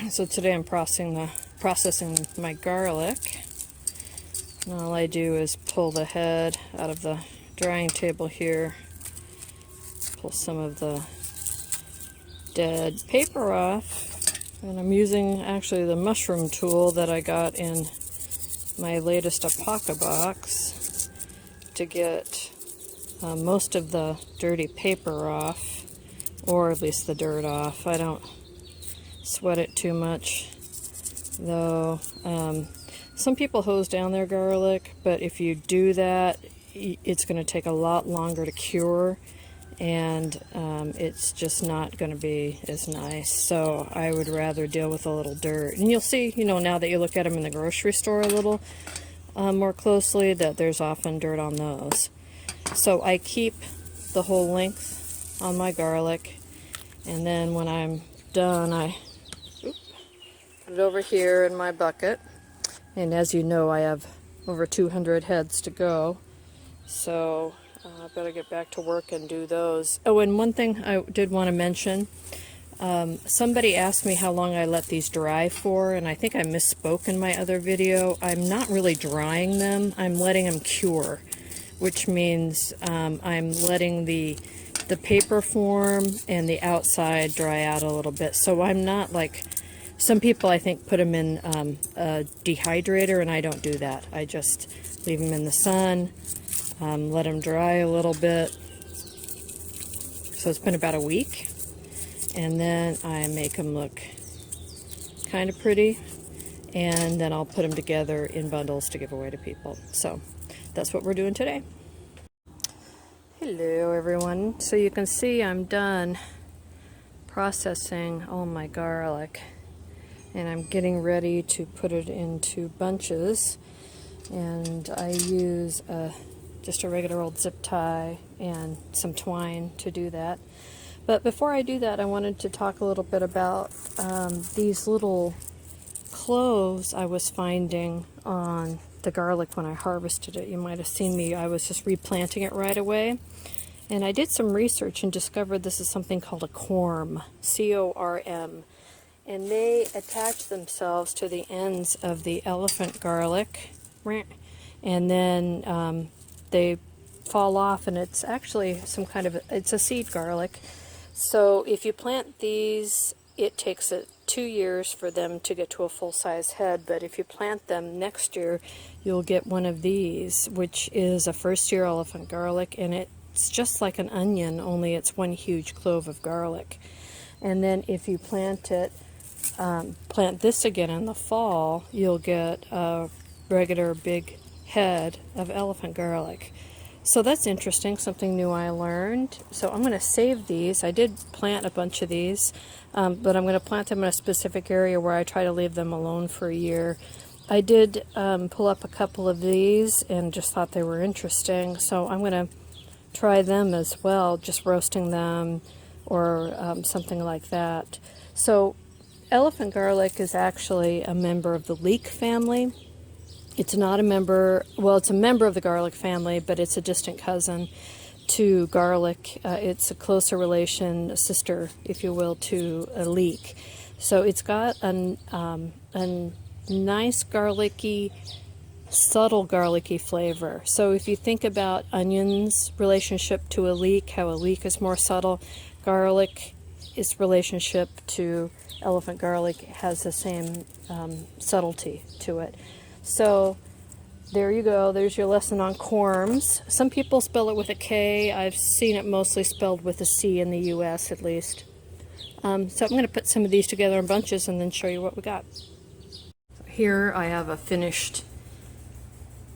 So today I'm processing my garlic. And all I do is pull the head out of the drying table here, pull some of the dead paper off, and I'm using actually the mushroom tool that I got in my latest Apoca box to get most of the dirty paper off, or at least the dirt off. I don't sweat it too much, though. Some people hose down their garlic, but if you do that, it's going to take a lot longer to cure, and it's just not going to be as nice. So I would rather deal with a little dirt. And you'll see, you know, now that you look at them in the grocery store a little more closely, that there's often dirt on those. So I keep the whole length on my garlic, and then when I'm done, I put it over here in my bucket. And as you know, I have over 200 heads to go, so I better get back to work and do those. Oh, and one thing I did want to mention, somebody asked me how long I let these dry for, and I think I misspoke in my other video. I'm not really drying them, I'm letting them cure, which means I'm letting the paper form and the outside dry out a little bit. So I'm not like some people, I think, put them in a dehydrator, and I don't do that. I just leave them in the sun, let them dry a little bit. So it's been about a week, and then I make them look kind of pretty, and then I'll put them together in bundles to give away to people. So that's what we're doing today. Hello everyone. So you can see I'm done processing all my garlic, and I'm getting ready to put it into bunches, and I use just a regular old zip tie and some twine to do that. But before I do that, I wanted to talk a little bit about these little cloves I was finding on the garlic when I harvested it. You might have seen me, I was just replanting it right away. And I did some research and discovered this is something called a corm, C-O-R-M. And they attach themselves to the ends of the elephant garlic, and then they fall off, and it's actually some kind of, it's a seed garlic. So if you plant these, it takes 2 years for them to get to a full-size head, but if you plant them next year, you'll get one of these, which is a first-year elephant garlic, and it's just like an onion, only it's one huge clove of garlic. And then if you plant this again in the fall, you'll get a regular big head of elephant garlic. So that's interesting, something new I learned. So I'm going to save these. I did plant a bunch of these, but I'm going to plant them in a specific area where I try to leave them alone for a year. I did pull up a couple of these and just thought they were interesting, so I'm going to try them as well, just roasting them or something like that. So elephant garlic is actually a member of the leek family. It's not a member, well, it's a member of the garlic family, but it's a distant cousin to garlic. It's a closer relation, a sister, if you will, to a leek. So it's got a nice garlicky, subtle garlicky flavor. So if you think about onions' relationship to a leek, how a leek is more subtle, garlic, its relationship to elephant garlic has the same subtlety to it. So there you go. There's your lesson on corms. Some people spell it with a K. I've seen it mostly spelled with a C in the US at least. So I'm going to put some of these together in bunches and then show you what we got. Here I have a finished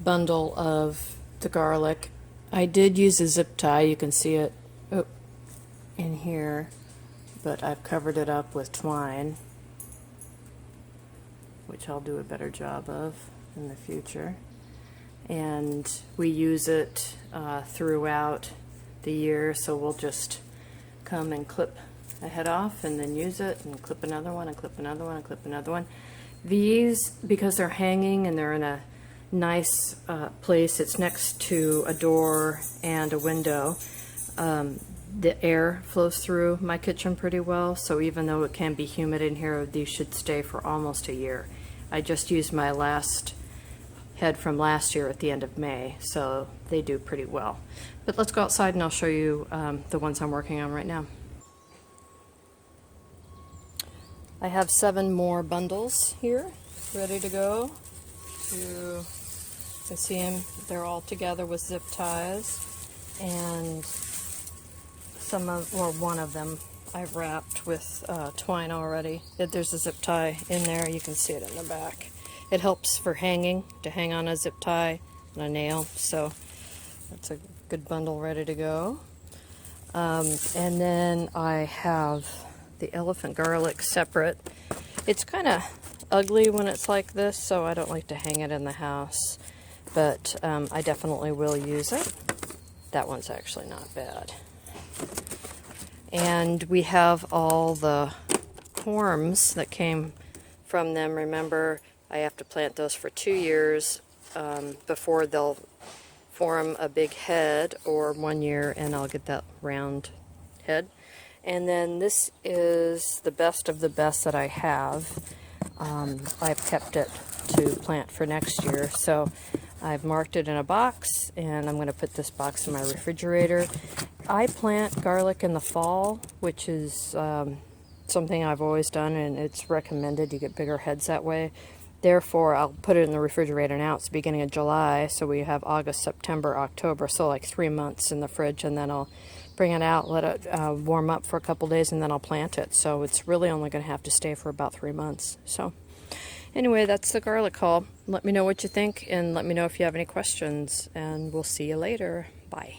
bundle of the garlic. I did use a zip tie. You can see it in here, but I've covered it up with twine, which I'll do a better job of in the future. And we use it throughout the year, so we'll just come and clip a head off and then use it and clip another one and clip another one and clip another one. These, because they're hanging and they're in a nice place. It's next to a door and a window. The air flows through my kitchen pretty well, so even though it can be humid in here, these should stay for almost a year. I just used my last head from last year at the end of May, so they do pretty well. But let's go outside and I'll show you the ones I'm working on right now. I have 7 more bundles here ready to go. You can see them, they're all together with zip ties, and one of them I've wrapped with twine already. There's a zip tie in there, you can see it in the back. It helps for hanging, to hang on a zip tie and a nail, so that's a good bundle ready to go. And then I have the Elephant Garlc separate. It's kind of ugly when it's like this, so I don't like to hang it in the house, but I definitely will use it. That one's actually not bad. And we have all the corms that came from them. Remember, I have to plant those for 2 years before they'll form a big head, or 1 year and I'll get that round head. And then this is the best of the best that I have. I've kept it to plant for next year, so I've marked it in a box, and I'm going to put this box in my refrigerator. I plant garlic in the fall, which is something I've always done, and it's recommended. You get bigger heads that way. Therefore, I'll put it in the refrigerator now. It's the beginning of July, so we have August, September, October, so like 3 months in the fridge, and then I'll bring it out, let it warm up for a couple days, and then I'll plant it. So it's really only going to have to stay for about 3 months. So anyway, that's the garlic haul. Let me know what you think, and let me know if you have any questions, and we'll see you later. Bye.